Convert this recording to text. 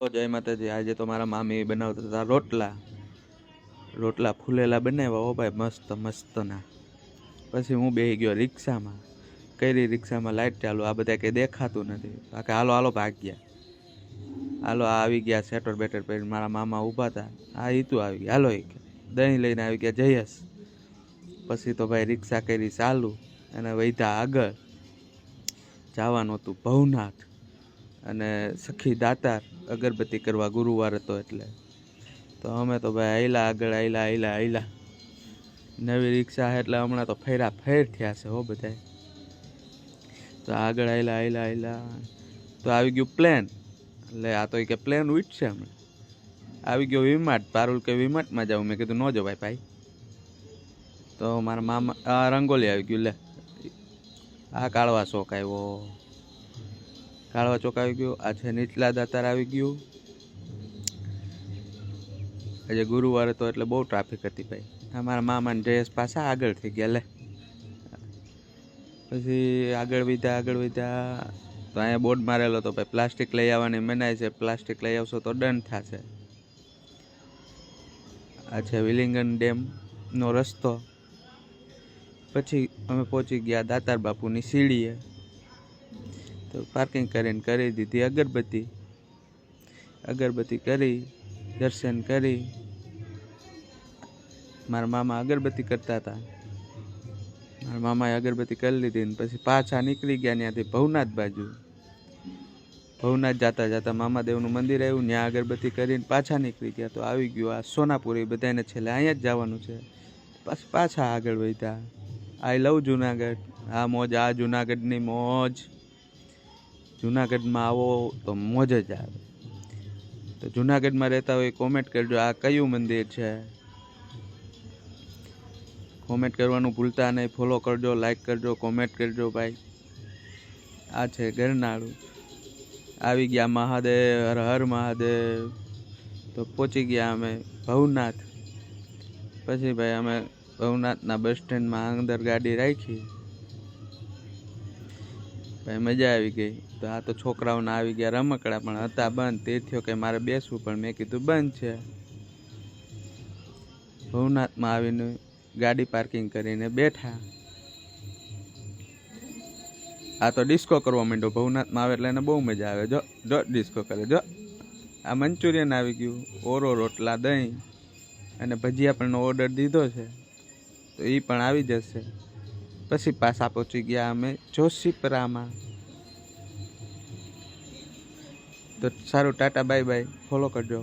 જય માતાજી। આજે તો મારા મામી બનાવતા હતા રોટલા ફૂલેલા બનાવ્યા હો ભાઈ, મસ્ત મસ્તના। પછી હું બેસી ગયો રિક્ષામાં, કઈ રિક્ષામાં લાઈટ ચાલુ, આ બધા કંઈ દેખાતું નથી। બાકી હાલો હાલો ભાગ્યા, હાલો આ આવી ગયા સેટર બેટર પહેરીને। મારા મામા ઊભા હતા, આ ઈતું આવી ગયા, હાલો દહીં લઈને આવી ગયા જયેશ। પછી તો ભાઈ રિક્ષા કરી ચાલુ અને વૈધા આગળ જવાનું હતું ભવનાથ અને સખી દાતાર અગરબત્તી કરવા, ગુરુવાર હતો એટલે। તો અમે તો ભાઈ આયલા આગળ, આયલા નવી રિક્ષા એટલે હમણાં તો ફેરા ફેર થયા છે હો બધા। તો આગળ આયલા તો આવી ગયું પ્લેન, એટલે આ તો કે પ્લેન ઉઠશે હમણાં। આવી ગયો વિમાટ, પારુલ કે વિમાટમાં જાઉં, મેં કીધું ન જવાય ભાઈ। તો મારા મામા આ રંગોલી આવી ગયું, લે આ કાળવા ચોક આવ્યો, કાળવા ચોક આવી ગયું। આ છે નીચલા દાતાર આવી ગયું। આજે ગુરુવાર હતો એટલે બહુ ટ્રાફિક હતી ભાઈ। અમારા મામાને જયેશ પાછા આગળ થઈ ગયા, લે પછી આગળ વધ્યા તો અહીંયા બોર્ડ મારેલો હતો ભાઈ, પ્લાસ્ટિક લઈ આવવાની મનાય છે, પ્લાસ્ટિક લઈ આવશો તો દંડ થશે। આ છે વિલિંગન ડેમનો રસ્તો। પછી અમે પહોંચી ગયા દાતાર બાપુની સીડીએ। તો પાર્કિંગ કરીને કરી દીધી અગરબત્તી કરી, દર્શન કરી। મારા મામા અગરબત્તી કરતા હતા, મારા મામાએ અગરબત્તી કરી લીધી ને પછી પાછા નીકળી ગયા ત્યાંથી ભવનાથ બાજુ। ભવનાથ જતા મામા દેવનું મંદિર આવ્યું, ત્યાં અગરબત્તી કરીને પાછા નીકળી ગયા। તો આવી ગયું આ સોનાપુરી, બધાને છેલ્લે અહીંયા જ જવાનું છે। પાછા આગળ વધ્યા। આઈ લવ જુનાગઢ, આ મોજ, આ જુનાગઢની મોજ। જુનાગઢમાં આવો તો મોજ જ આવે। તો જુનાગઢમાં રહેતા હોય કોમેન્ટ કરજો, આ કયું મંદિર છે, કોમેન્ટ કરવાનું ભૂલતા નહીં। ફોલો કરજો, લાઈક કરજો, કોમેન્ટ કરજો ભાઈ। આ છે ગરનાળું, આવી ગયા મહાદેવ, હર હર મહાદેવ। તો પહોંચી ગયા અમે ભવનાથ। પછી ભાઈ અમે ભવનાથના બસ સ્ટેન્ડમાં અંદર ગાડી રાખી ભાઈ, મજા આવી ગઈ। તો આ તો છોકરાઓના આવી ગયા રમકડા, પણ હતા બંધ। તે થયો કે મારે બેસવું, પણ મેં કીધું બંધ છે। ભવનાથમાં આવીને ગાડી પાર્કિંગ કરીને બેઠા। આ તો ડિસ્કો કરવા માંડ્યો ભવનાથમાં આવે એટલે એને બહુ મજા આવે। જો ડિસ્કો કરે, જો આ મંચુરિયન આવી ગયું, ઓરો રોટલા, દહીં અને ભજીયા પણ ઓર્ડર દીધો છે, તો એ પણ આવી જશે। પછી પાછા પહોંચી ગયા અમે જોશીપરામાં। તો સારું, ટાટા બાય બાય, ફોલો કરજો।